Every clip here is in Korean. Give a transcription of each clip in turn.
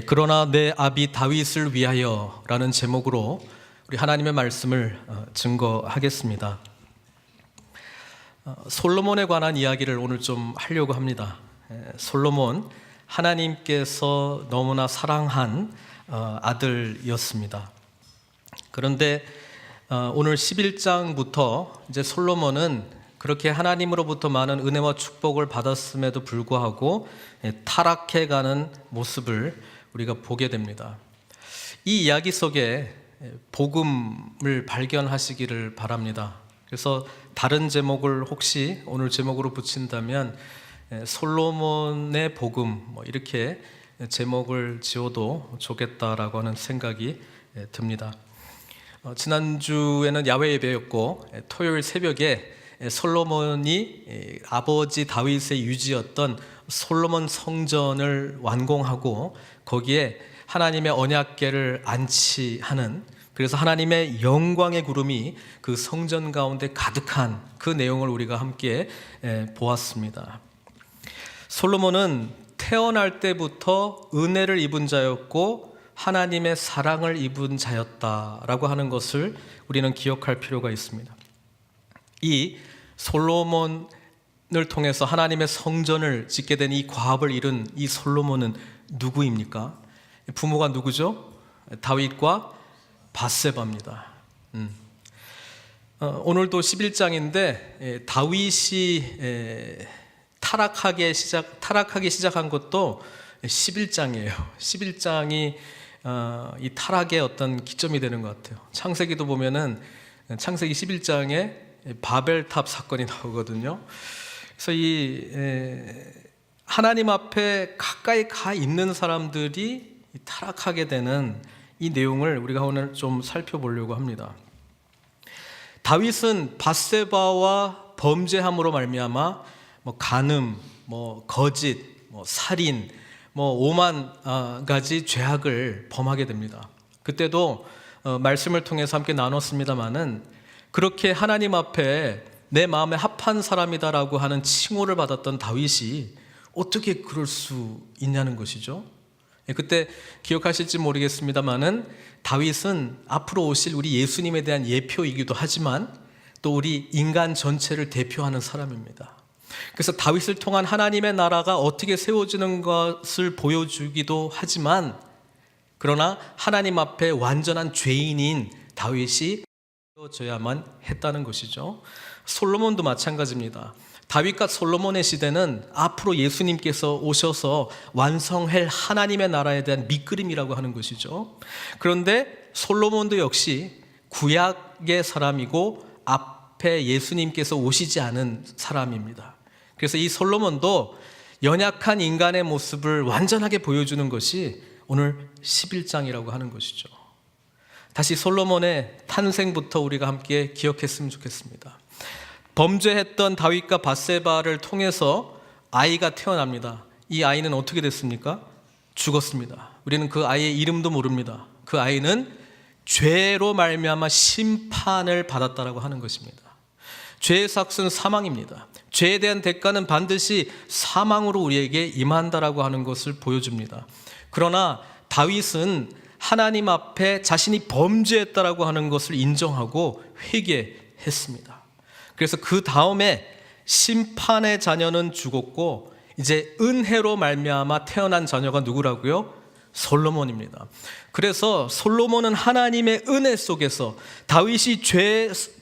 그러나 내 아비 다윗을 위하여 라는 제목으로 우리 하나님의 말씀을 증거하겠습니다. 솔로몬에 관한 이야기를 오늘 좀 하려고 합니다. 솔로몬, 하나님께서 너무나 사랑한 아들이었습니다. 그런데 오늘 11장부터 이제 솔로몬은 그렇게 하나님으로부터 많은 은혜와 축복을 받았음에도 불구하고 타락해가는 모습을 우리가 보게 됩니다. 이 이야기 속에 복음을 발견하시기를 바랍니다. 그래서 다른 제목을 혹시 오늘 제목으로 붙인다면 솔로몬의 복음 이렇게 제목을 지어도 좋겠다라고 하는 생각이 듭니다. 지난주에는 야외 예배였고 토요일 새벽에 솔로몬이 아버지 다윗의 유지였던 솔로몬 성전을 완공하고 거기에 하나님의 언약궤를 안치하는, 그래서 하나님의 영광의 구름이 그 성전 가운데 가득한 그 내용을 우리가 함께 보았습니다. 솔로몬은 태어날 때부터 은혜를 입은 자였고 하나님의 사랑을 입은 자였다라고 하는 것을 우리는 기억할 필요가 있습니다. 이 솔로몬을 통해서 하나님의 성전을 짓게 된 이 과업을 이룬 이 솔로몬은 누구입니까? 부모가 누구죠? 다윗과 밧세바입니다. 오늘도 11장인데 다윗이 타락하기 시작한 것도 11장이에요. 11장이 이 타락의 어떤 기점이 되는 것 같아요. 창세기도 보면은 창세기 11장에 바벨탑 사건이 나오거든요. 그래서 이 하나님 앞에 가까이 가 있는 사람들이 타락하게 되는 이 내용을 우리가 오늘 좀 살펴보려고 합니다. 다윗은 밧세바와 범죄함으로 말미암아 간음, 거짓, 살인, 오만 가지 죄악을 범하게 됩니다. 그때도 말씀을 통해서 함께 나눴습니다마는 그렇게 하나님 앞에 내 마음에 합한 사람이다라고 하는 칭호를 받았던 다윗이 어떻게 그럴 수 있냐는 것이죠. 그때 기억하실지 모르겠습니다마는 다윗은 앞으로 오실 우리 예수님에 대한 예표이기도 하지만 또 우리 인간 전체를 대표하는 사람입니다. 그래서 다윗을 통한 하나님의 나라가 어떻게 세워지는 것을 보여주기도 하지만, 그러나 하나님 앞에 완전한 죄인인 다윗이 세워져야만 했다는 것이죠. 솔로몬도 마찬가지입니다. 다윗과 솔로몬의 시대는 앞으로 예수님께서 오셔서 완성할 하나님의 나라에 대한 밑그림이라고 하는 것이죠. 그런데 솔로몬도 역시 구약의 사람이고 앞에 예수님께서 오시지 않은 사람입니다. 그래서 이 솔로몬도 연약한 인간의 모습을 완전하게 보여주는 것이 오늘 11장이라고 하는 것이죠. 다시 솔로몬의 탄생부터 우리가 함께 기억했으면 좋겠습니다. 범죄했던 다윗과 밧세바를 통해서 아이가 태어납니다. 이 아이는 어떻게 됐습니까? 죽었습니다. 우리는 그 아이의 이름도 모릅니다. 그 아이는 죄로 말미암아 심판을 받았다라고 하는 것입니다. 죄의 삭은 사망입니다. 죄에 대한 대가는 반드시 사망으로 우리에게 임한다라고 하는 것을 보여줍니다. 그러나 다윗은 하나님 앞에 자신이 범죄했다라고 하는 것을 인정하고 회개했습니다. 그래서 그 다음에 심판의 자녀는 죽었고 이제 은혜로 말미암아 태어난 자녀가 누구라고요? 솔로몬입니다. 그래서 솔로몬은 하나님의 은혜 속에서 다윗이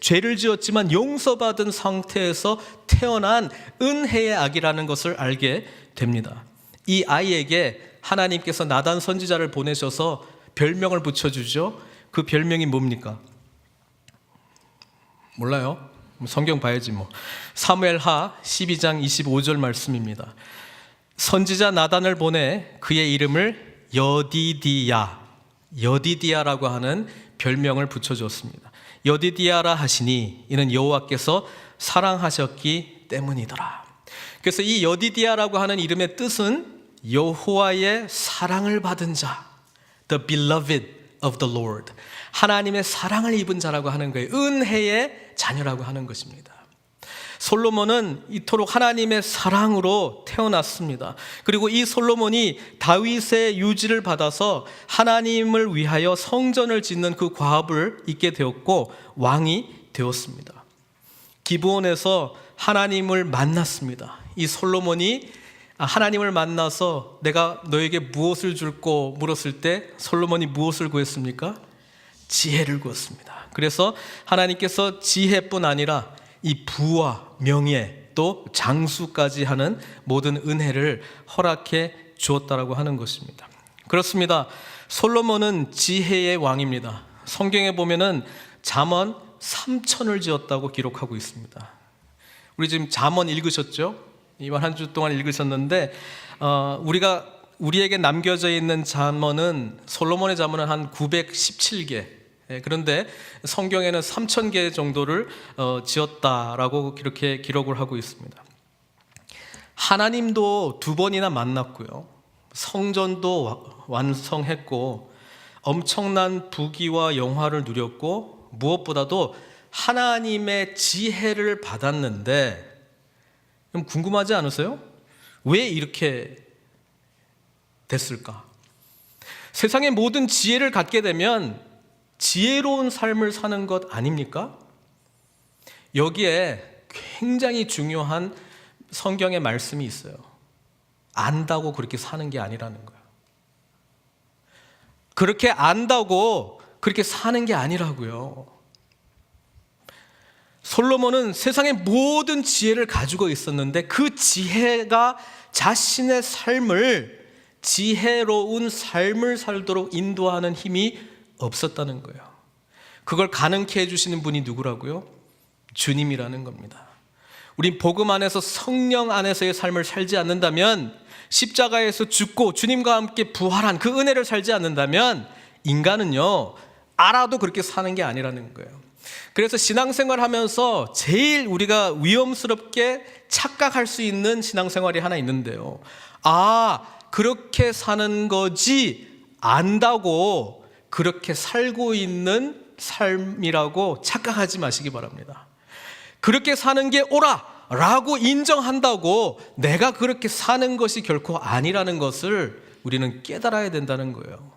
죄를 지었지만 용서받은 상태에서 태어난 은혜의 아기라는 것을 알게 됩니다. 이 아이에게 하나님께서 나단 선지자를 보내셔서 별명을 붙여주죠. 그 별명이 뭡니까? 몰라요? 성경 봐야지 사무엘하 12장 25절 말씀입니다. 선지자 나단을 보내 그의 이름을 여디디야라고 하는 별명을 붙여주었습니다. 여디디야라 하시니 이는 여호와께서 사랑하셨기 때문이더라. 그래서 이 여디디야라고 하는 이름의 뜻은 여호와의 사랑을 받은 자, the beloved of the Lord, 하나님의 사랑을 입은 자라고 하는 거예요. 은혜의 자녀라고 하는 것입니다. 솔로몬은 이토록 하나님의 사랑으로 태어났습니다. 그리고 이 솔로몬이 다윗의 유지를 받아서 하나님을 위하여 성전을 짓는 그 과업을 잇게 되었고 왕이 되었습니다. 기브온에서 하나님을 만났습니다. 이 솔로몬이 하나님을 만나서 내가 너에게 무엇을 줄고 물었을 때 솔로몬이 무엇을 구했습니까? 지혜를 구했습니다. 그래서 하나님께서 지혜뿐 아니라 이 부와 명예 또 장수까지 하는 모든 은혜를 허락해 주었다라고 하는 것입니다. 그렇습니다. 솔로몬은 지혜의 왕입니다. 성경에 보면은 잠언 3천을 지었다고 기록하고 있습니다. 우리 지금 잠언 읽으셨죠? 이번 한 주 동안 읽으셨는데 우리에게 남겨져 있는 잠언은 솔로몬의 잠언은 한 917개. 그런데 성경에는 3,000개 정도를 지었다라고 이렇게 기록을 하고 있습니다. 하나님도 2번이나 만났고요. 성전도 완성했고 엄청난 부귀와 영화를 누렸고 무엇보다도 하나님의 지혜를 받았는데 좀 궁금하지 않으세요? 왜 이렇게 됐을까? 세상의 모든 지혜를 갖게 되면 지혜로운 삶을 사는 것 아닙니까? 여기에 굉장히 중요한 성경의 말씀이 있어요. 안다고 그렇게 사는 게 아니라는 거예요. 그렇게 안다고 그렇게 사는 게 아니라고요. 솔로몬은 세상의 모든 지혜를 가지고 있었는데 그 지혜가 자신의 삶을 지혜로운 삶을 살도록 인도하는 힘이 없었다는 거예요. 그걸 가능케 해주시는 분이 누구라고요? 주님이라는 겁니다. 우리 복음 안에서 성령 안에서의 삶을 살지 않는다면, 십자가에서 죽고 주님과 함께 부활한 그 은혜를 살지 않는다면 인간은요 알아도 그렇게 사는 게 아니라는 거예요. 그래서 신앙생활 하면서 제일 우리가 위험스럽게 착각할 수 있는 신앙생활이 하나 있는데요, 그렇게 사는 거지 안다고 그렇게 살고 있는 삶이라고 착각하지 마시기 바랍니다. 그렇게 사는 게 옳아 라고 인정한다고 내가 그렇게 사는 것이 결코 아니라는 것을 우리는 깨달아야 된다는 거예요.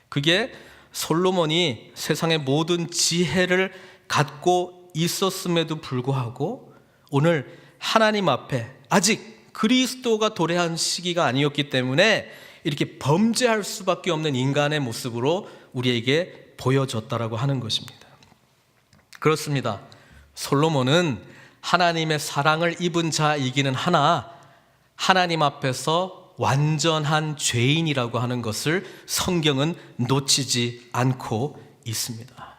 그게 솔로몬이 세상의 모든 지혜를 갖고 있었음에도 불구하고 오늘 하나님 앞에 아직 그리스도가 도래한 시기가 아니었기 때문에 이렇게 범죄할 수밖에 없는 인간의 모습으로 우리에게 보여졌다라고 하는 것입니다. 그렇습니다. 솔로몬은 하나님의 사랑을 입은 자이기는 하나 하나님 앞에서 완전한 죄인이라고 하는 것을 성경은 놓치지 않고 있습니다.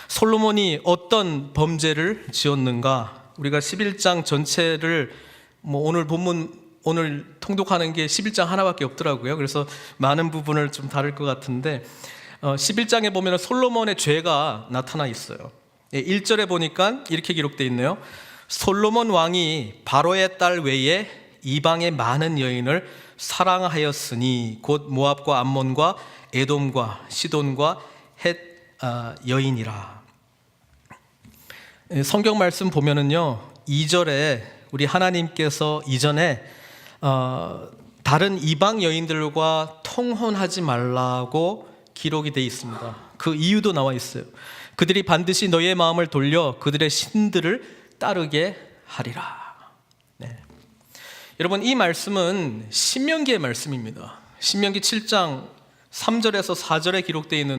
솔로몬이 어떤 범죄를 지었는가? 우리가 11장 전체를 오늘 본문 오늘 통독하는 게 11장 하나밖에 없더라고요. 그래서 많은 부분을 좀 다룰 것 같은데 11장에 보면 솔로몬의 죄가 나타나 있어요. 1절에 보니까 이렇게 기록되어 있네요. 솔로몬 왕이 바로의 딸 외에 이방의 많은 여인을 사랑하였으니 곧 모압과 암몬과 에돔과 시돈과 헷 여인이라. 성경 말씀 보면은요 2절에 우리 하나님께서 이전에 다른 이방 여인들과 통혼하지 말라고 기록이 되어 있습니다. 그 이유도 나와 있어요. 그들이 반드시 너의 마음을 돌려 그들의 신들을 따르게 하리라. 네. 여러분, 이 말씀은 신명기의 말씀입니다. 신명기 7장 3절에서 4절에 기록되어 있는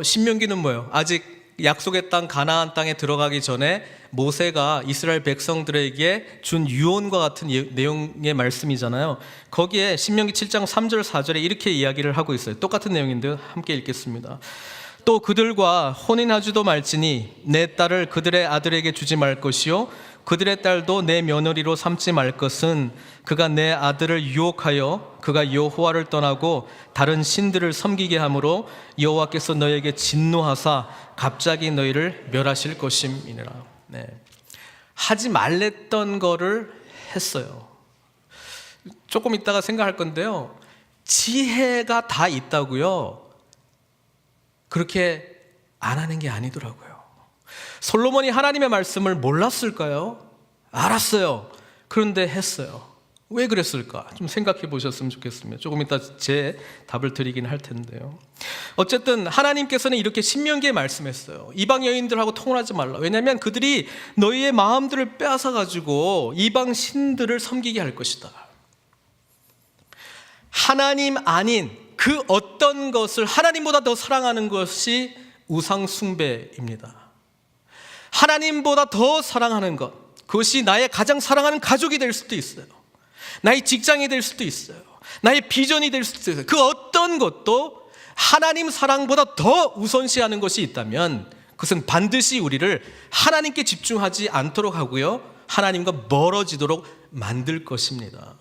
신명기는 뭐예요? 아직 약속의 땅 가나안 땅에 들어가기 전에 모세가 이스라엘 백성들에게 준 유언과 같은 내용의 말씀이잖아요. 거기에 신명기 7장 3절 4절에 이렇게 이야기를 하고 있어요. 똑같은 내용인데 함께 읽겠습니다. 또 그들과 혼인하지도 말지니 내 딸을 그들의 아들에게 주지 말 것이요 그들의 딸도 내 며느리로 삼지 말 것은 그가 내 아들을 유혹하여 그가 여호와를 떠나고 다른 신들을 섬기게 하므로 여호와께서 너에게 진노하사 갑자기 너희를 멸하실 것임이니라. 네. 하지 말랬던 거를 했어요. 조금 이따가 생각할 건데요, 지혜가 다 있다고요 그렇게 안 하는 게 아니더라고요. 솔로몬이 하나님의 말씀을 몰랐을까요? 알았어요. 그런데 했어요. 왜 그랬을까? 좀 생각해 보셨으면 좋겠습니다. 조금 이따 제 답을 드리긴 할 텐데요. 어쨌든 하나님께서는 이렇게 신명기에 말씀했어요. 이방 여인들하고 통혼하지 말라. 왜냐하면 그들이 너희의 마음들을 빼앗아 가지고 이방 신들을 섬기게 할 것이다. 하나님 아닌 그 어떤 것을 하나님보다 더 사랑하는 것이 우상 숭배입니다. 하나님보다 더 사랑하는 것, 그것이 나의 가장 사랑하는 가족이 될 수도 있어요. 나의 직장이 될 수도 있어요. 나의 비전이 될 수도 있어요. 그 어떤 것도 하나님 사랑보다 더 우선시하는 것이 있다면 그것은 반드시 우리를 하나님께 집중하지 않도록 하고요, 하나님과 멀어지도록 만들 것입니다.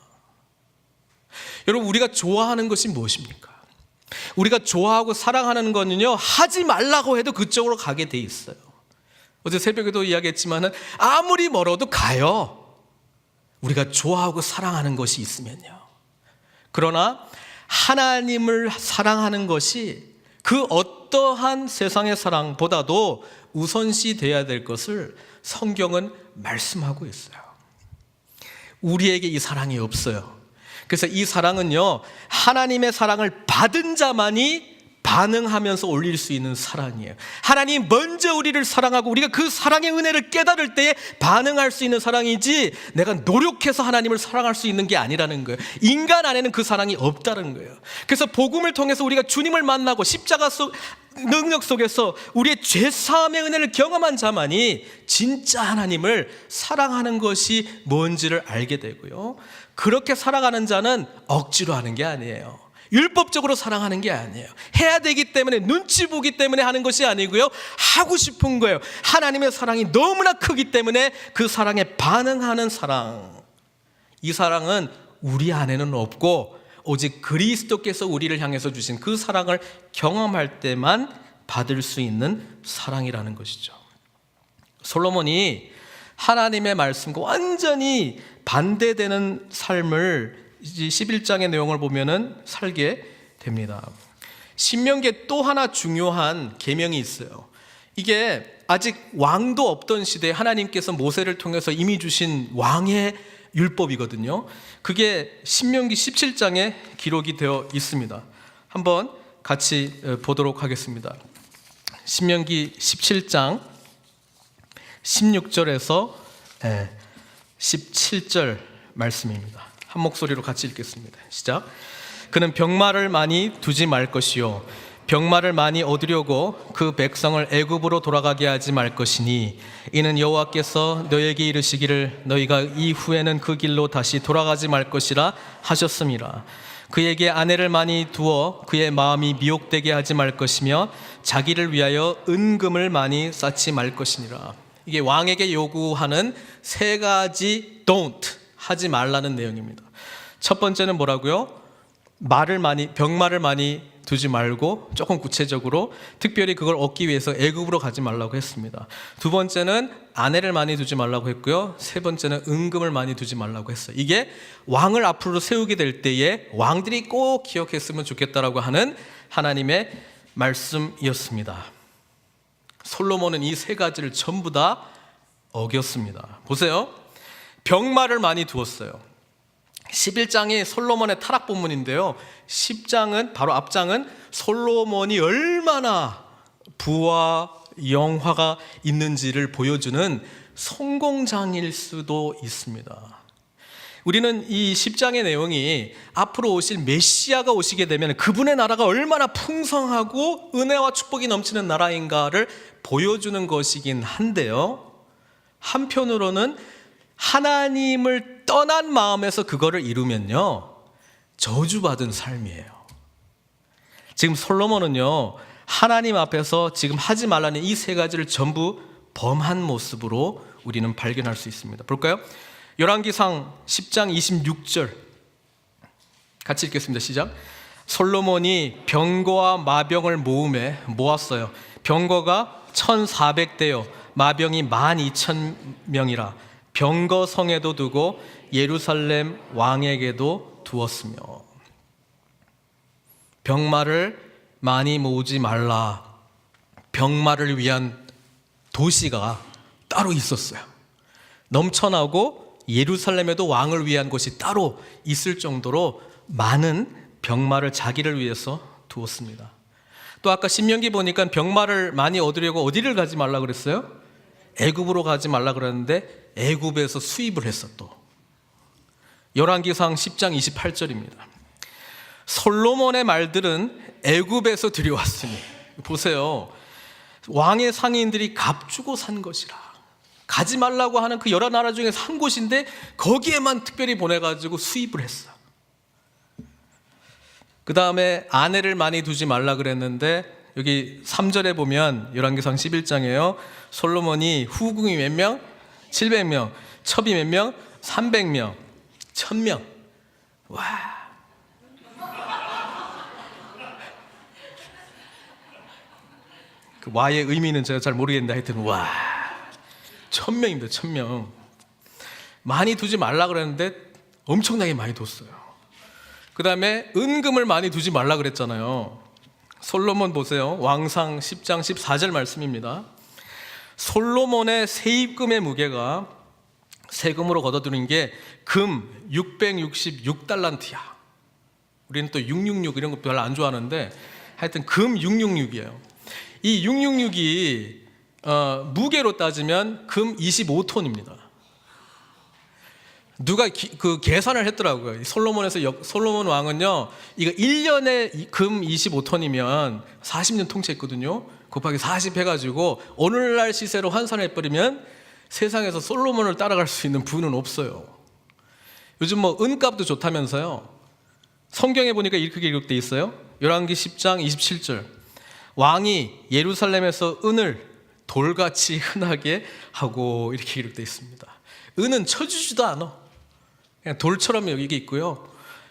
여러분, 우리가 좋아하는 것이 무엇입니까? 우리가 좋아하고 사랑하는 거는요, 하지 말라고 해도 그쪽으로 가게 돼 있어요. 어제 새벽에도 이야기했지만은 아무리 멀어도 가요. 우리가 좋아하고 사랑하는 것이 있으면요. 그러나 하나님을 사랑하는 것이 그 어떠한 세상의 사랑보다도 우선시 돼야 될 것을 성경은 말씀하고 있어요. 우리에게 이 사랑이 없어요. 그래서 이 사랑은요, 하나님의 사랑을 받은 자만이 반응하면서 올릴 수 있는 사랑이에요. 하나님 먼저 우리를 사랑하고 우리가 그 사랑의 은혜를 깨달을 때에 반응할 수 있는 사랑이지, 내가 노력해서 하나님을 사랑할 수 있는 게 아니라는 거예요. 인간 안에는 그 사랑이 없다는 거예요. 그래서 복음을 통해서 우리가 주님을 만나고 십자가 속 능력 속에서 우리의 죄사함의 은혜를 경험한 자만이 진짜 하나님을 사랑하는 것이 뭔지를 알게 되고요, 그렇게 살아가는 자는 억지로 하는 게 아니에요. 율법적으로 사랑하는 게 아니에요. 해야 되기 때문에, 눈치 보기 때문에 하는 것이 아니고요, 하고 싶은 거예요. 하나님의 사랑이 너무나 크기 때문에 그 사랑에 반응하는 사랑. 이 사랑은 우리 안에는 없고 오직 그리스도께서 우리를 향해서 주신 그 사랑을 경험할 때만 받을 수 있는 사랑이라는 것이죠. 솔로몬이 하나님의 말씀과 완전히 반대되는 삶을 11장의 내용을 보면은 살게 됩니다. 신명기에 또 하나 중요한 계명이 있어요. 이게 아직 왕도 없던 시대에 하나님께서 모세를 통해서 이미 주신 왕의 율법이거든요. 그게 신명기 17장에 기록이 되어 있습니다. 한번 같이 보도록 하겠습니다. 신명기 17장 16절에서 17절 말씀입니다. 한 목소리로 같이 읽겠습니다. 시작. 그는 병마를 많이 두지 말 것이요, 병마를 많이 얻으려고 그 백성을 애굽으로 돌아가게 하지 말 것이니, 이는 여호와께서 너에게 이르시기를 너희가 이후에는 그 길로 다시 돌아가지 말 것이라 하셨음이라. 그에게 아내를 많이 두어 그의 마음이 미혹되게 하지 말 것이며 자기를 위하여 은금을 많이 쌓지 말 것이니라. 이게 왕에게 요구하는 세 가지 don't, 하지 말라는 내용입니다. 첫 번째는 뭐라고요? 병마를 많이 두지 말고, 조금 구체적으로 특별히 그걸 얻기 위해서 애굽으로 가지 말라고 했습니다. 두 번째는 아내를 많이 두지 말라고 했고요, 세 번째는 은금을 많이 두지 말라고 했어요. 이게 왕을 앞으로 세우게 될 때에 왕들이 꼭 기억했으면 좋겠다라고 하는 하나님의 말씀이었습니다. 솔로몬은 이 세 가지를 전부 다 어겼습니다. 보세요. 병마를 많이 두었어요. 11장이 솔로몬의 타락 본문인데요, 10장은, 바로 앞장은 솔로몬이 얼마나 부와 영화가 있는지를 보여주는 성공장일 수도 있습니다. 우리는 이 10장의 내용이 앞으로 오실 메시아가 오시게 되면 그분의 나라가 얼마나 풍성하고 은혜와 축복이 넘치는 나라인가를 보여주는 것이긴 한데요, 한편으로는 하나님을 떠난 마음에서 그거를 이루면요, 저주받은 삶이에요. 지금 솔로몬은요, 하나님 앞에서 지금 하지 말라는 이 세 가지를 전부 범한 모습으로 우리는 발견할 수 있습니다. 볼까요? 열왕기상 10장 26절 같이 읽겠습니다. 시작. 솔로몬이 병거와 마병을 모았어요. 병거가 1400대요 마병이 12,000명이라 병거 성에도 두고 예루살렘 왕에게도 두었으며. 병마를 많이 모으지 말라. 병마를 위한 도시가 따로 있었어요. 넘쳐나고 예루살렘에도 왕을 위한 곳이 따로 있을 정도로 많은 병마를 자기를 위해서 두었습니다. 또 아까 신명기 보니까 병마를 많이 얻으려고 어디를 가지 말라 그랬어요? 애굽으로 가지 말라 그랬는데 애굽에서 수입을 했어. 또 열왕기상 10장 28절입니다. 솔로몬의 말들은 애굽에서 들여왔으니, 보세요, 왕의 상인들이 값주고 산 것이라. 가지 말라고 하는 그 여러 나라 중에서 한 곳인데 거기에만 특별히 보내가지고 수입을 했어. 그 다음에 아내를 많이 두지 말라 그랬는데 여기 3절에 보면 열왕기상 11장에요. 솔로몬이 후궁이 몇 명? 700명. 첩이 몇 명? 300명. 1000명. 와. 그 와의 의미는 제가 잘 모르겠는데 하여튼 와. 1000명입니다. 1000명. 많이 두지 말라 그랬는데 엄청나게 많이 뒀어요. 그 다음에 은금을 많이 두지 말라 그랬잖아요. 솔로몬 보세요. 왕상 10장 14절 말씀입니다. 솔로몬의 세입금의 무게가 세금으로 걷어들인 게 금 666달란트야. 우리는 또 666 이런 거 별로 안 좋아하는데 하여튼 금 666이에요. 이 666이 무게로 따지면 금 25톤입니다. 누가 그 계산을 했더라고요. 솔로몬 왕은요, 이거 1년에 금 25톤이면 40년 통치했거든요. 곱하기 40 해가지고 오늘날 시세로 환산해버리면 세상에서 솔로몬을 따라갈 수 있는 부는 없어요. 요즘 뭐 은값도 좋다면서요. 성경에 보니까 이렇게 기록되어 있어요. 열왕기 10장 27절. 왕이 예루살렘에서 은을 돌같이 흔하게 하고 이렇게 기록되어 있습니다. 은은 쳐주지도 않아. 그냥 돌처럼 여기 있고요.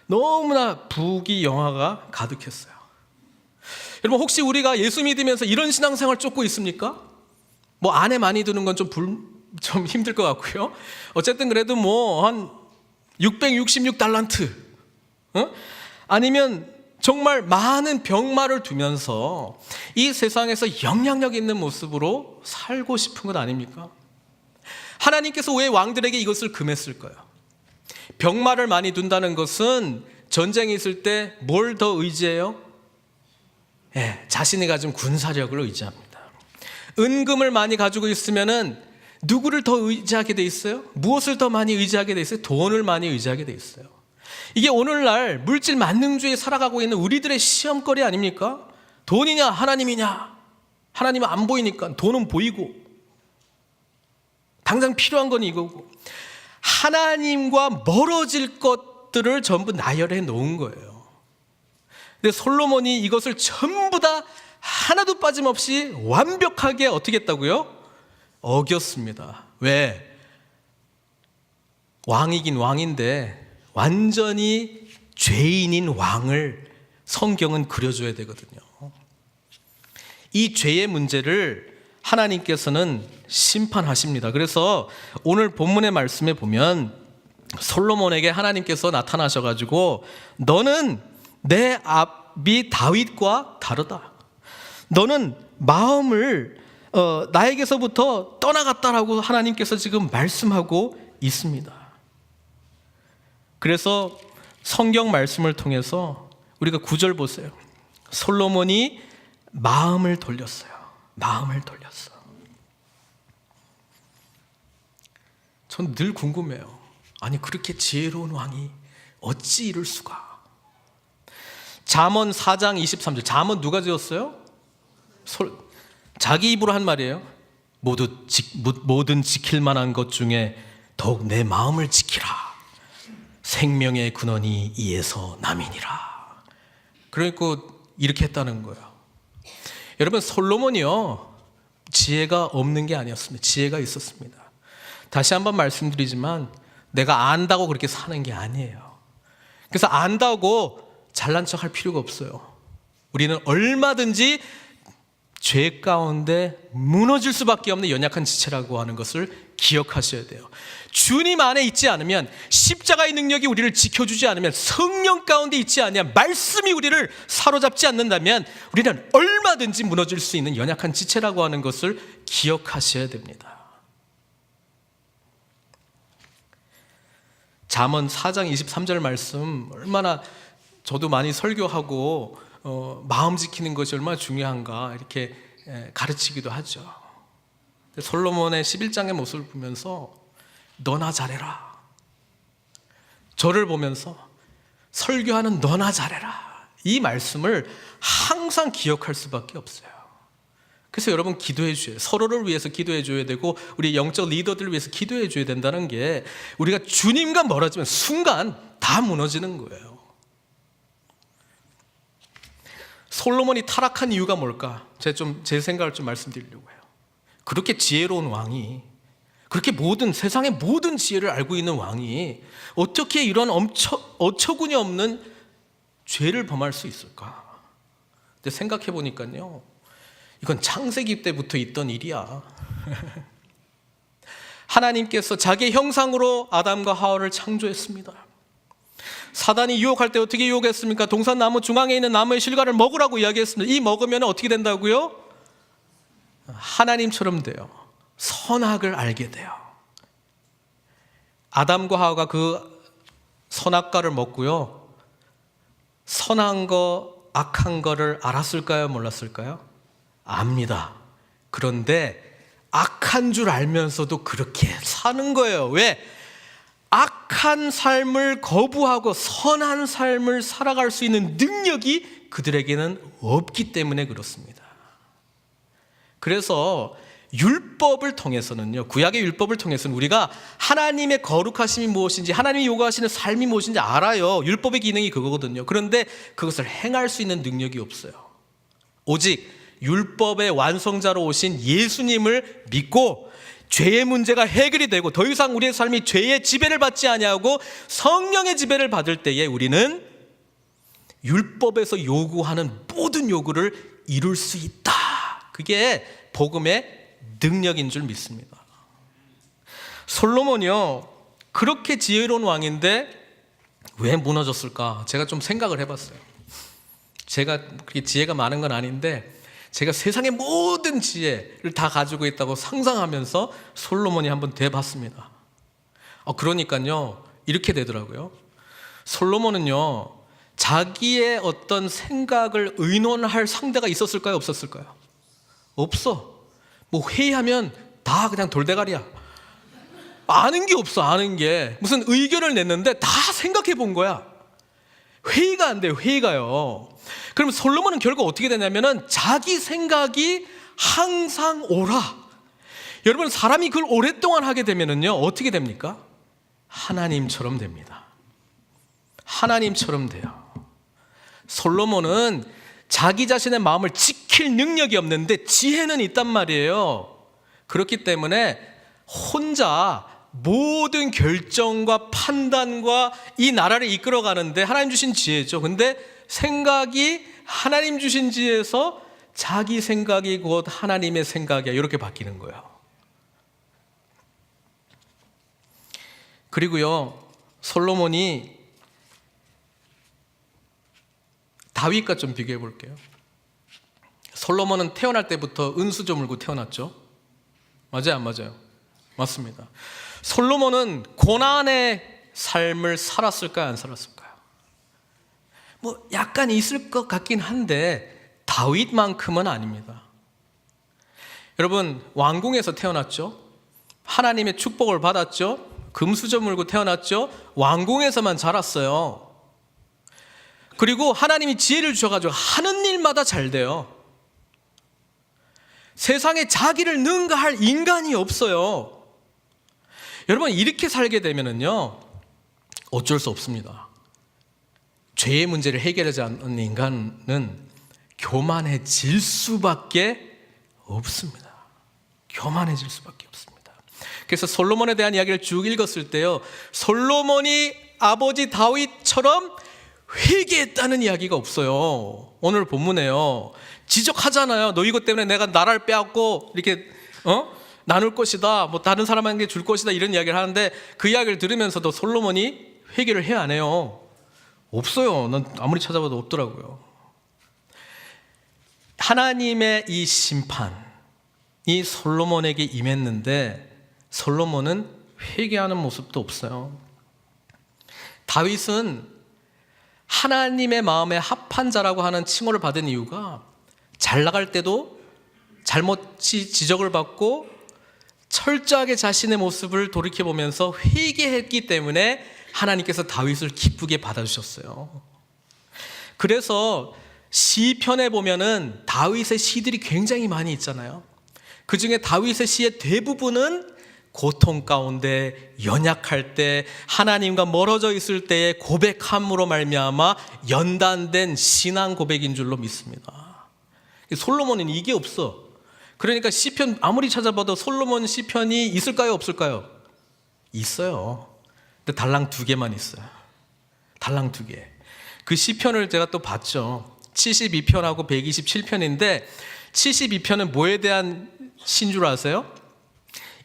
너무나 부귀영화가 가득했어요. 여러분, 혹시 우리가 예수 믿으면서 이런 신앙생활 쫓고 있습니까? 뭐 아내 많이 두는 건 좀 힘들 것 같고요. 어쨌든 그래도 뭐 한 666달란트, 아니면 정말 많은 병마를 두면서 이 세상에서 영향력 있는 모습으로 살고 싶은 것 아닙니까? 하나님께서 왜 왕들에게 이것을 금했을까요? 병마를 많이 둔다는 것은 전쟁이 있을 때 뭘 더 의지해요? 자신이 가진 군사력을 의지합니다. 은금을 많이 가지고 있으면은 누구를 더 의지하게 돼 있어요? 무엇을 더 많이 의지하게 돼 있어요? 돈을 많이 의지하게 돼 있어요. 이게 오늘날 물질 만능주의에 살아가고 있는 우리들의 시험거리 아닙니까? 돈이냐 하나님이냐? 하나님은 안 보이니까 돈은 보이고, 당장 필요한 건 이거고, 하나님과 멀어질 것들을 전부 나열해 놓은 거예요. 근데 솔로몬이 이것을 전부 다 하나도 빠짐없이 완벽하게 어떻게 했다고요? 어겼습니다. 왜? 왕이긴 왕인데 완전히 죄인인 왕을 성경은 그려줘야 되거든요. 이 죄의 문제를 하나님께서는 심판하십니다. 그래서 오늘 본문의 말씀에 보면 솔로몬에게 하나님께서 나타나셔가지고 너는 내 아비 다윗과 다르다. 너는 마음을 나에게서부터 떠나갔다라고 하나님께서 지금 말씀하고 있습니다. 그래서 성경 말씀을 통해서 우리가 9절 보세요. 솔로몬이 마음을 돌렸어요. 마음을 돌렸어. 전 늘 궁금해요. 아니 그렇게 지혜로운 왕이 어찌 이럴 수가. 잠언 4장 23절. 잠언 누가 지었어요? 자기 입으로 한 말이에요. 모든 지킬 만한 것 중에 더욱 내 마음을 지키라. 생명의 근원이 이에서 남이니라. 그러니까 이렇게 했다는 거예요. 여러분, 솔로몬이요 지혜가 없는 게 아니었습니다. 지혜가 있었습니다. 다시 한번 말씀드리지만 내가 안다고 그렇게 사는 게 아니에요. 그래서 안다고 잘난 척할 필요가 없어요. 우리는 얼마든지 죄 가운데 무너질 수밖에 없는 연약한 지체라고 하는 것을 기억하셔야 돼요. 주님 안에 있지 않으면, 십자가의 능력이 우리를 지켜주지 않으면, 성령 가운데 있지 않으면, 말씀이 우리를 사로잡지 않는다면 우리는 얼마든지 무너질 수 있는 연약한 지체라고 하는 것을 기억하셔야 됩니다. 잠언 4장 23절 말씀, 얼마나 저도 많이 설교하고 마음 지키는 것이 얼마나 중요한가 이렇게 가르치기도 하죠. 솔로몬의 11장의 모습을 보면서 너나 잘해라, 저를 보면서 설교하는 너나 잘해라, 이 말씀을 항상 기억할 수밖에 없어요. 그래서 여러분 기도해 주셔요. 서로를 위해서 기도해 줘야 되고, 우리 영적 리더들을 위해서 기도해 줘야 된다는 게, 우리가 주님과 멀어지면 순간 다 무너지는 거예요. 솔로몬이 타락한 이유가 뭘까? 제가 제 생각을 좀 말씀드리려고 해요. 그렇게 지혜로운 왕이, 그렇게 세상의 모든 지혜를 알고 있는 왕이 어떻게 이런 어처구니 없는 죄를 범할 수 있을까? 근데 생각해 보니까요, 이건 창세기 때부터 있던 일이야. 하나님께서 자기 형상으로 아담과 하와를 창조했습니다. 사단이 유혹할 때 어떻게 유혹했습니까? 동산나무 중앙에 있는 나무의 실과를 먹으라고 이야기했습니다. 이 먹으면 어떻게 된다고요? 하나님처럼 돼요. 선악을 알게 돼요. 아담과 하와가 그 선악과를 먹고요, 선한 거 악한 거를 알았을까요? 몰랐을까요? 압니다. 그런데 악한 줄 알면서도 그렇게 사는 거예요. 왜? 악한 삶을 거부하고 선한 삶을 살아갈 수 있는 능력이 그들에게는 없기 때문에 그렇습니다. 그래서 율법을 통해서는요, 구약의 율법을 통해서는 우리가 하나님의 거룩하심이 무엇인지, 하나님이 요구하시는 삶이 무엇인지 알아요. 율법의 기능이 그거거든요. 그런데 그것을 행할 수 있는 능력이 없어요. 오직 율법의 완성자로 오신 예수님을 믿고 죄의 문제가 해결이 되고 더 이상 우리의 삶이 죄의 지배를 받지 아니하고 성령의 지배를 받을 때에 우리는 율법에서 요구하는 모든 요구를 이룰 수 있다. 그게 복음의 능력인 줄 믿습니다. 솔로몬이요, 그렇게 지혜로운 왕인데 왜 무너졌을까? 제가 좀 생각을 해봤어요. 제가 그렇게 지혜가 많은 건 아닌데, 제가 세상의 모든 지혜를 다 가지고 있다고 상상하면서 솔로몬이 한번 돼봤습니다. 그러니까요, 이렇게 되더라고요. 솔로몬은요, 자기의 어떤 생각을 의논할 상대가 있었을까요? 없었을까요? 없어. 뭐 회의하면 다 그냥 돌대가리야. 아는 게 없어. 아는 게 무슨 의견을 냈는데 다 생각해 본 거야. 회의가 안 돼요. 회의가요. 그럼 솔로몬은 결국 어떻게 되냐면은 자기 생각이 항상 옳아. 여러분, 사람이 그걸 오랫동안 하게 되면은요, 어떻게 됩니까? 하나님처럼 됩니다. 하나님처럼 돼요. 솔로몬은 자기 자신의 마음을 지킬 능력이 없는데 지혜는 있단 말이에요. 그렇기 때문에 혼자 모든 결정과 판단과 이 나라를 이끌어가는데 하나님 주신 지혜죠. 근데 생각이 하나님 주신 지혜에서 자기 생각이 곧 하나님의 생각이야, 이렇게 바뀌는 거예요. 그리고요, 솔로몬이 다윗과 좀 비교해 볼게요. 솔로몬은 태어날 때부터 은수저 물고 태어났죠. 맞아요, 안 맞아요? 맞습니다. 솔로몬은 고난의 삶을 살았을까요, 안 살았을까요? 뭐 약간 있을 것 같긴 한데 다윗만큼은 아닙니다. 여러분, 왕궁에서 태어났죠. 하나님의 축복을 받았죠. 금수저 물고 태어났죠. 왕궁에서만 자랐어요. 그리고 하나님이 지혜를 주셔가지고 하는 일마다 잘 돼요. 세상에 자기를 능가할 인간이 없어요. 여러분, 이렇게 살게 되면은요, 어쩔 수 없습니다. 죄의 문제를 해결하지 않는 인간은 교만해질 수밖에 없습니다. 교만해질 수밖에 없습니다. 그래서 솔로몬에 대한 이야기를 쭉 읽었을 때요, 솔로몬이 아버지 다윗처럼 회개했다는 이야기가 없어요. 오늘 본문에요, 지적하잖아요. 너 이것 때문에 내가 나라를 빼앗고 이렇게 나눌 것이다, 뭐 다른 사람에게 줄 것이다, 이런 이야기를 하는데 그 이야기를 들으면서도 솔로몬이 회개를 해야 안 해요? 없어요. 난 아무리 찾아봐도 없더라고요. 하나님의 이 심판이 솔로몬에게 임했는데 솔로몬은 회개하는 모습도 없어요. 다윗은 하나님의 마음에 합한 자라고 하는 칭호를 받은 이유가 잘 나갈 때도 잘못이 지적을 받고 철저하게 자신의 모습을 돌이켜보면서 회개했기 때문에 하나님께서 다윗을 기쁘게 받아주셨어요. 그래서 시편에 보면은 다윗의 시들이 굉장히 많이 있잖아요. 그 중에 다윗의 시의 대부분은 고통 가운데, 연약할 때, 하나님과 멀어져 있을 때의 고백함으로 말미암아 연단된 신앙 고백인 줄로 믿습니다. 솔로몬은 이게 없어. 그러니까 시편 아무리 찾아봐도 솔로몬 시편이 있을까요, 없을까요? 있어요. 근데 달랑 2개만 있어요. 달랑 2개. 그 시편을 제가 또 봤죠. 72편하고 127편인데 72편은 뭐에 대한 신 줄 아세요?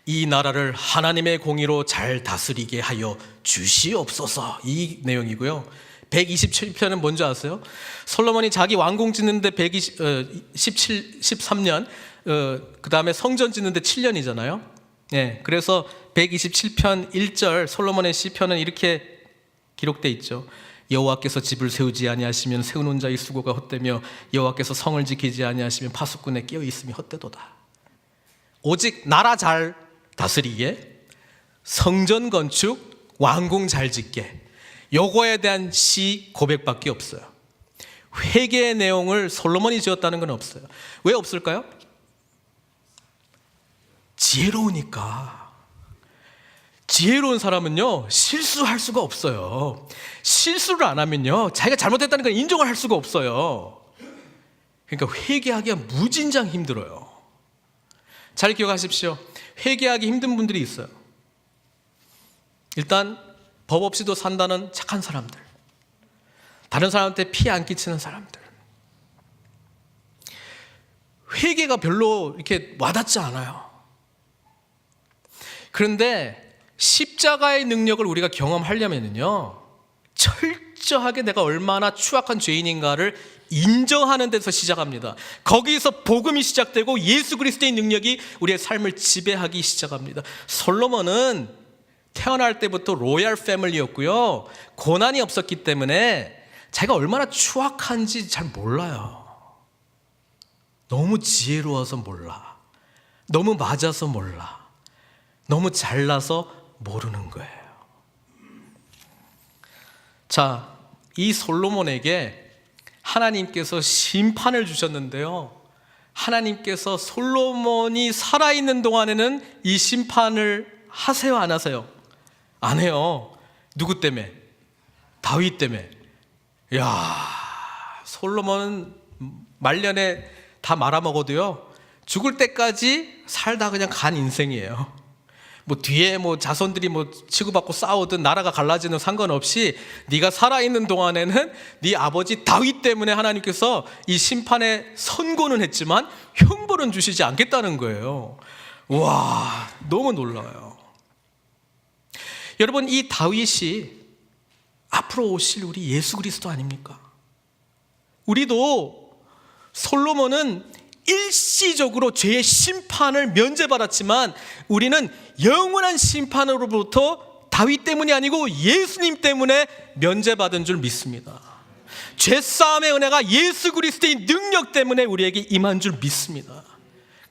이 나라를 하나님의 공의로 잘 다스리게 하여 주시옵소서, 이 내용이고요. 127편은 뭔지 아세요? 솔로몬이 자기 왕궁 짓는데 13년, 그 다음에 성전 짓는데 7년이잖아요. 네, 그래서 127편 1절 솔로몬의 시편은 이렇게 기록되어 있죠. 여호와께서 집을 세우지 아니하시면 세우는 자의 수고가 헛되며 여호와께서 성을 지키지 아니하시면 파수꾼에 끼어 있음이 헛되도다. 오직 나라 잘 다스리게, 성전 건축, 왕궁 잘 짓게, 요거에 대한 시 고백밖에 없어요. 회개의 내용을 솔로몬이 지었다는 건 없어요. 왜 없을까요? 지혜로우니까. 지혜로운 사람은요, 실수할 수가 없어요. 실수를 안 하면요, 자기가 잘못했다는 걸 인정을 할 수가 없어요. 그러니까 회개하기가 무진장 힘들어요. 잘 기억하십시오. 회개하기 힘든 분들이 있어요. 일단 법 없이도 산다는 착한 사람들, 다른 사람한테 피해 안 끼치는 사람들, 회개가 별로 이렇게 와닿지 않아요. 그런데 십자가의 능력을 우리가 경험하려면요, 철저하게 내가 얼마나 추악한 죄인인가를 인정하는 데서 시작합니다. 거기서 복음이 시작되고 예수 그리스도의 능력이 우리의 삶을 지배하기 시작합니다. 솔로몬은 태어날 때부터 로얄 패밀리였고요, 고난이 없었기 때문에 자기가 얼마나 추악한지 잘 몰라요. 너무 지혜로워서 몰라, 너무 맞아서 몰라, 너무 잘나서 모르는 거예요. 자, 이 솔로몬에게 하나님께서 심판을 주셨는데요, 하나님께서 솔로몬이 살아있는 동안에는 이 심판을 하세요, 안 하세요? 안 해요. 누구 때문에? 다윗 때문에. 야, 솔로몬은 말년에 다 말아먹어도요, 죽을 때까지 살다 그냥 간 인생이에요. 뭐 뒤에 뭐 자손들이 뭐 치고받고 싸우든 나라가 갈라지는 상관없이 네가 살아있는 동안에는 네 아버지 다윗 때문에 하나님께서 이 심판에 선고는 했지만 형벌은 주시지 않겠다는 거예요. 와, 너무 놀라워요. 여러분, 이 다윗이 앞으로 오실 우리 예수 그리스도 아닙니까? 우리도 솔로몬은 일시적으로 죄의 심판을 면제받았지만 우리는 영원한 심판으로부터 다윗 때문이 아니고 예수님 때문에 면제받은 줄 믿습니다. 죄사함의 은혜가 예수 그리스도의 능력 때문에 우리에게 임한 줄 믿습니다.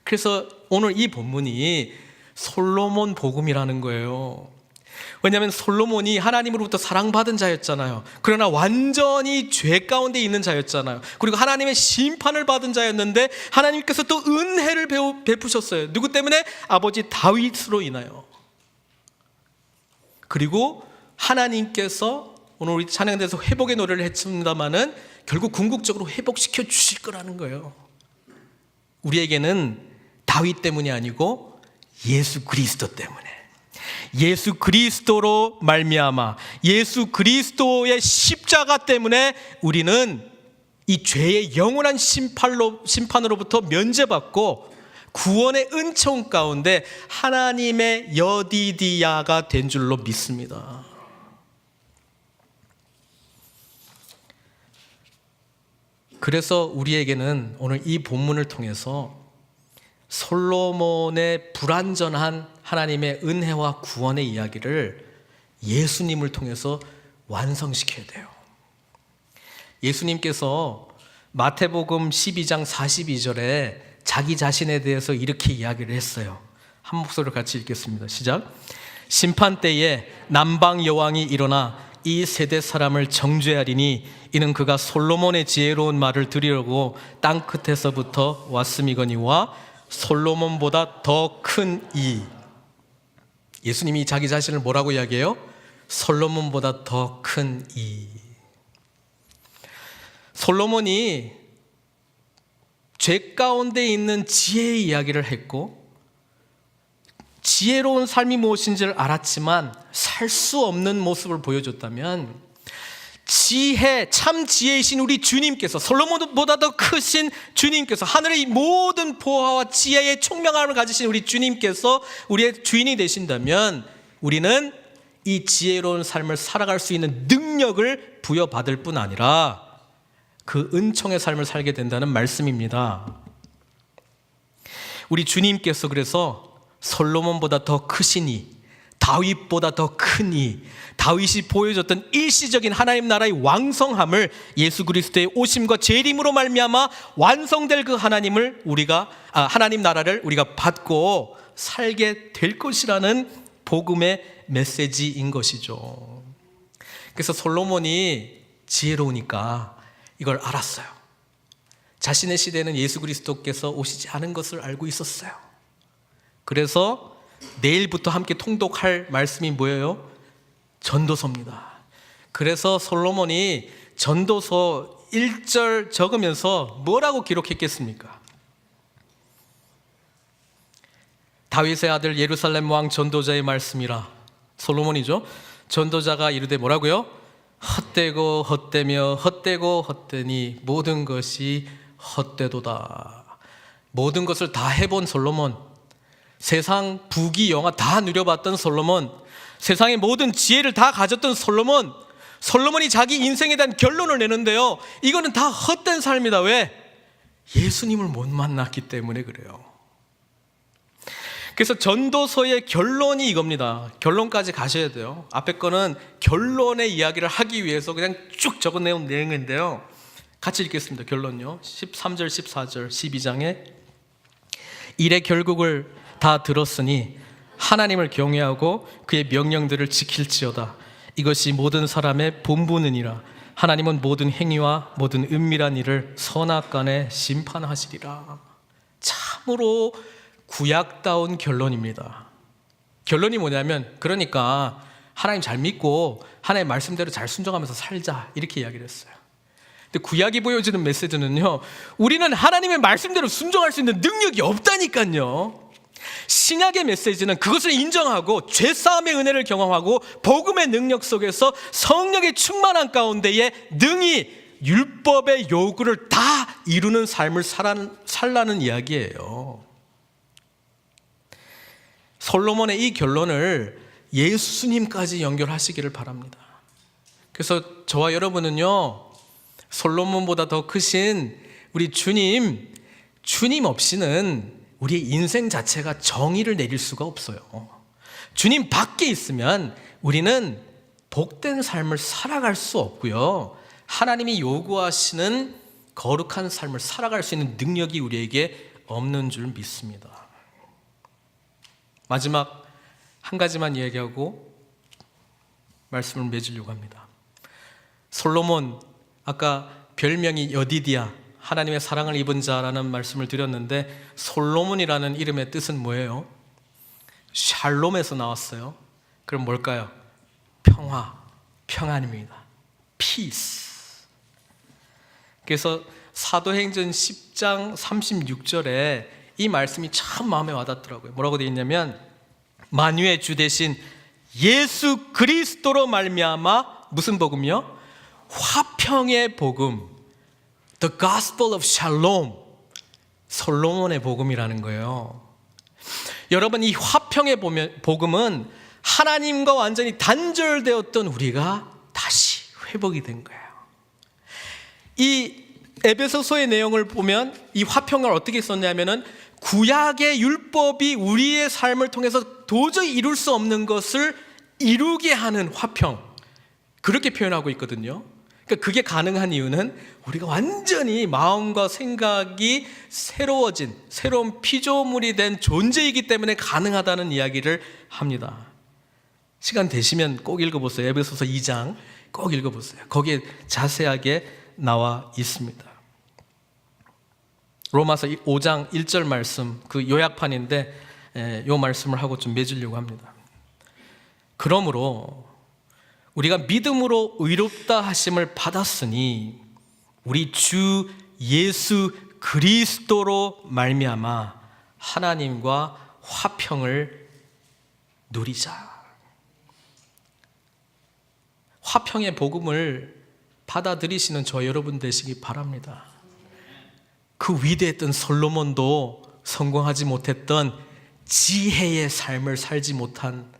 그래서 오늘 이 본문이 솔로몬 복음이라는 거예요. 왜냐하면 솔로몬이 하나님으로부터 사랑받은 자였잖아요. 그러나 완전히 죄 가운데 있는 자였잖아요. 그리고 하나님의 심판을 받은 자였는데 하나님께서 또 은혜를 베푸셨어요. 누구 때문에? 아버지 다윗으로 인하여. 그리고 하나님께서 오늘 우리 찬양대에서 회복의 노래를 했습니다마는 결국 궁극적으로 회복시켜 주실 거라는 거예요. 우리에게는 다윗 때문이 아니고 예수 그리스도 때문에, 예수 그리스도로 말미암아 예수 그리스도의 십자가 때문에 우리는 이 죄의 영원한 심판으로부터 면제받고 구원의 은총 가운데 하나님의 여디디야가 된 줄로 믿습니다. 그래서 우리에게는 오늘 이 본문을 통해서 솔로몬의 불완전한 하나님의 은혜와 구원의 이야기를 예수님을 통해서 완성시켜야 돼요. 예수님께서 마태복음 12장 42절에 자기 자신에 대해서 이렇게 이야기를 했어요. 한 목소리로 같이 읽겠습니다. 시작. 심판 때에 남방 여왕이 일어나 이 세대 사람을 정죄하리니 이는 그가 솔로몬의 지혜로운 말을 들으려고 땅 끝에서부터 왔음이거니와 솔로몬보다 더 큰 이. 예수님이 자기 자신을 뭐라고 이야기해요? 솔로몬보다 더 큰 이. 솔로몬이 죄 가운데 있는 지혜의 이야기를 했고 지혜로운 삶이 무엇인지를 알았지만 살 수 없는 모습을 보여줬다면 지혜, 참 지혜이신 우리 주님께서, 솔로몬보다 더 크신 주님께서, 하늘의 모든 보화와 지혜의 총명함을 가지신 우리 주님께서 우리의 주인이 되신다면 우리는 이 지혜로운 삶을 살아갈 수 있는 능력을 부여받을 뿐 아니라 그 은총의 삶을 살게 된다는 말씀입니다. 우리 주님께서 그래서 솔로몬보다 더 크시니, 다윗보다 더 크니, 다윗이 보여줬던 일시적인 하나님 나라의 왕성함을 예수 그리스도의 오심과 재림으로 말미암아 완성될 그 하나님을 하나님 나라를 우리가 받고 살게 될 것이라는 복음의 메시지인 것이죠. 그래서 솔로몬이 지혜로우니까 이걸 알았어요. 자신의 시대에는 예수 그리스도께서 오시지 않은 것을 알고 있었어요. 그래서 내일부터 함께 통독할 말씀이 뭐예요? 전도서입니다. 그래서 솔로몬이 전도서 1절 적으면서 뭐라고 기록했겠습니까? 다윗의 아들 예루살렘 왕 전도자의 말씀이라. 솔로몬이죠. 전도자가 이르되 뭐라고요? 헛되고 헛되며 헛되고 헛되니 모든 것이 헛되도다. 모든 것을 다 해본 솔로몬, 세상 부귀 영화 다 누려봤던 솔로몬, 세상의 모든 지혜를 다 가졌던 솔로몬, 솔로몬이 자기 인생에 대한 결론을 내는데요, 이거는 다 헛된 삶이다. 왜? 예수님을 못 만났기 때문에 그래요. 그래서 전도서의 결론이 이겁니다. 결론까지 가셔야 돼요. 앞에 거는 결론의 이야기를 하기 위해서 그냥 쭉 적어내온 내용인데요, 같이 읽겠습니다. 결론요. 13절 14절 12장에 일의 결국을 다 들었으니 하나님을 경외하고 그의 명령들을 지킬지어다. 이것이 모든 사람의 본분이니라. 하나님은 모든 행위와 모든 은밀한 일을 선악간에 심판하시리라. 참으로 구약다운 결론입니다. 결론이 뭐냐면, 그러니까 하나님 잘 믿고 하나님의 말씀대로 잘 순종하면서 살자, 이렇게 이야기를 했어요. 근데 구약이 보여주는 메시지는요, 우리는 하나님의 말씀대로 순종할 수 있는 능력이 없다니까요. 신약의 메시지는 그것을 인정하고 죄사함의 은혜를 경험하고 복음의 능력 속에서 성령의 충만한 가운데에 능히 율법의 요구를 다 이루는 삶을 살라는 이야기예요. 솔로몬의 이 결론을 예수님까지 연결하시기를 바랍니다. 그래서 저와 여러분은요, 솔로몬보다 더 크신 우리 주님 없이는 우리의 인생 자체가 정의를 내릴 수가 없어요. 주님 밖에 있으면 우리는 복된 삶을 살아갈 수 없고요, 하나님이 요구하시는 거룩한 삶을 살아갈 수 있는 능력이 우리에게 없는 줄 믿습니다. 마지막 한 가지만 이야기하고 말씀을 맺으려고 합니다. 솔로몬, 아까 별명이 여디디야, 하나님의 사랑을 입은 자라는 말씀을 드렸는데, 솔로몬이라는 이름의 뜻은 뭐예요? 샬롬에서 나왔어요. 그럼 뭘까요? 평화, 평안입니다. Peace. 그래서 사도행전 10장 36절에 이 말씀이 참 마음에 와닿더라고요. 뭐라고 되어 있냐면, 만유의 주 대신 예수 그리스도로 말미암아 무슨 복음이요? 화평의 복음, The Gospel of Shalom, 솔로몬의 복음이라는 거예요. 여러분, 이 화평의 복음은 하나님과 완전히 단절되었던 우리가 다시 회복이 된 거예요. 이 에베소서의 내용을 보면 이 화평을 어떻게 썼냐면은 구약의 율법이 우리의 삶을 통해서 도저히 이룰 수 없는 것을 이루게 하는 화평, 그렇게 표현하고 있거든요. 그러니까 그게 가능한 이유는 우리가 완전히 마음과 생각이 새로워진, 새로운 피조물이 된 존재이기 때문에 가능하다는 이야기를 합니다. 시간 되시면 꼭 읽어보세요. 에베소서 2장 꼭 읽어보세요. 거기에 자세하게 나와 있습니다. 로마서 5장 1절 말씀, 그 요약판인데 요 말씀을 하고 좀 맺으려고 합니다. 그러므로 우리가 믿음으로 의롭다 하심을 받았으니 우리 주 예수 그리스도로 말미암아 하나님과 화평을 누리자. 화평의 복음을 받아들이시는 저 여러분 되시기 바랍니다. 그 위대했던 솔로몬도 성공하지 못했던 지혜의 삶을 살지 못한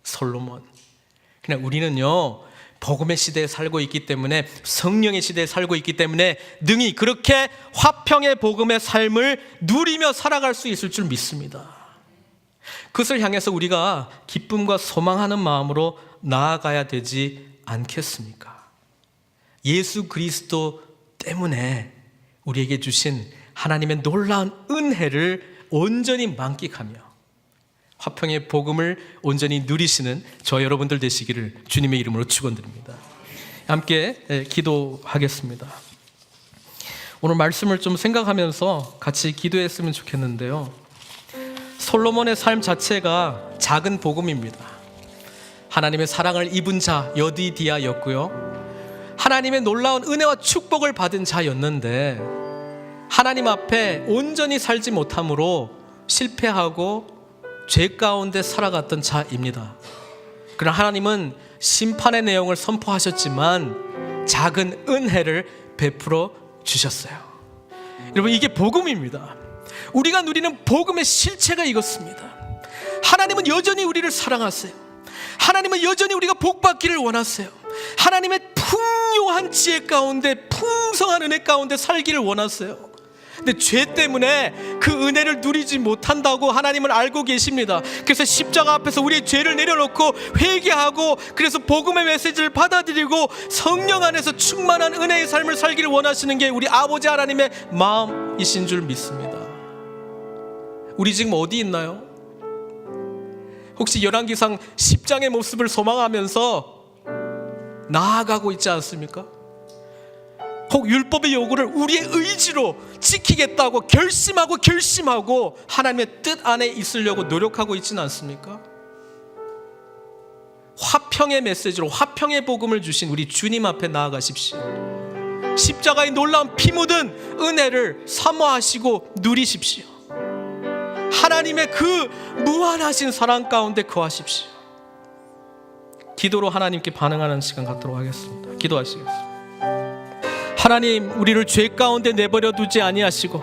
솔로몬. 그냥 우리는요, 복음의 시대에 살고 있기 때문에, 성령의 시대에 살고 있기 때문에 능히 그렇게 화평의 복음의 삶을 누리며 살아갈 수 있을 줄 믿습니다. 그것을 향해서 우리가 기쁨과 소망하는 마음으로 나아가야 되지 않겠습니까? 예수 그리스도 때문에 우리에게 주신 하나님의 놀라운 은혜를 온전히 만끽하며 화평의 복음을 온전히 누리시는 저 여러분들 되시기를 주님의 이름으로 축원드립니다. 함께 기도하겠습니다. 오늘 말씀을 좀 생각하면서 같이 기도했으면 좋겠는데요. 솔로몬의 삶 자체가 작은 복음입니다. 하나님의 사랑을 입은 자 여디디아였고요, 하나님의 놀라운 은혜와 축복을 받은 자였는데 하나님 앞에 온전히 살지 못함으로 실패하고 죄 가운데 살아갔던 자입니다. 그러나 하나님은 심판의 내용을 선포하셨지만 작은 은혜를 베풀어 주셨어요. 여러분, 이게 복음입니다. 우리가 누리는 복음의 실체가 이것입니다. 하나님은 여전히 우리를 사랑하세요. 하나님은 여전히 우리가 복받기를 원하세요. 하나님의 풍요한 지혜 가운데, 풍성한 은혜 가운데 살기를 원하세요. 근데 죄 때문에 그 은혜를 누리지 못한다고 하나님은 알고 계십니다. 그래서 십자가 앞에서 우리의 죄를 내려놓고 회개하고, 그래서 복음의 메시지를 받아들이고 성령 안에서 충만한 은혜의 삶을 살기를 원하시는 게 우리 아버지 하나님의 마음이신 줄 믿습니다. 우리 지금 어디 있나요? 혹시 열왕기상 10장의 모습을 소망하면서 나아가고 있지 않습니까? 혹 율법의 요구를 우리의 의지로 지키겠다고 결심하고 하나님의 뜻 안에 있으려고 노력하고 있지는 않습니까? 화평의 메시지로 화평의 복음을 주신 우리 주님 앞에 나아가십시오. 십자가의 놀라운 피 묻은 은혜를 사모하시고 누리십시오. 하나님의 그 무한하신 사랑 가운데 거하십시오. 기도로 하나님께 반응하는 시간 갖도록 하겠습니다. 기도하시겠습니다. 하나님, 우리를 죄 가운데 내버려 두지 아니하시고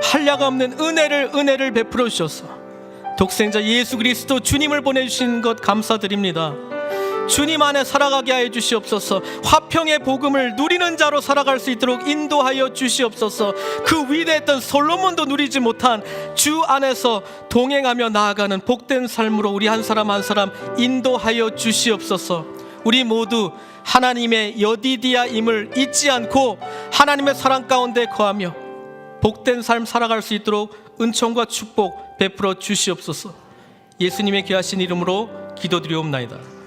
한량없는 은혜를 베풀어 주셔서 독생자 예수 그리스도 주님을 보내주신 것 감사드립니다. 주님 안에 살아가게 하여 주시옵소서. 화평의 복음을 누리는 자로 살아갈 수 있도록 인도하여 주시옵소서. 그 위대했던 솔로몬도 누리지 못한 주 안에서 동행하며 나아가는 복된 삶으로 우리 한 사람 한 사람 인도하여 주시옵소서. 우리 모두 하나님의 여디디아임을 잊지 않고 하나님의 사랑 가운데 거하며 복된 삶 살아갈 수 있도록 은총과 축복 베풀어 주시옵소서. 예수님의 귀하신 이름으로 기도드리옵나이다.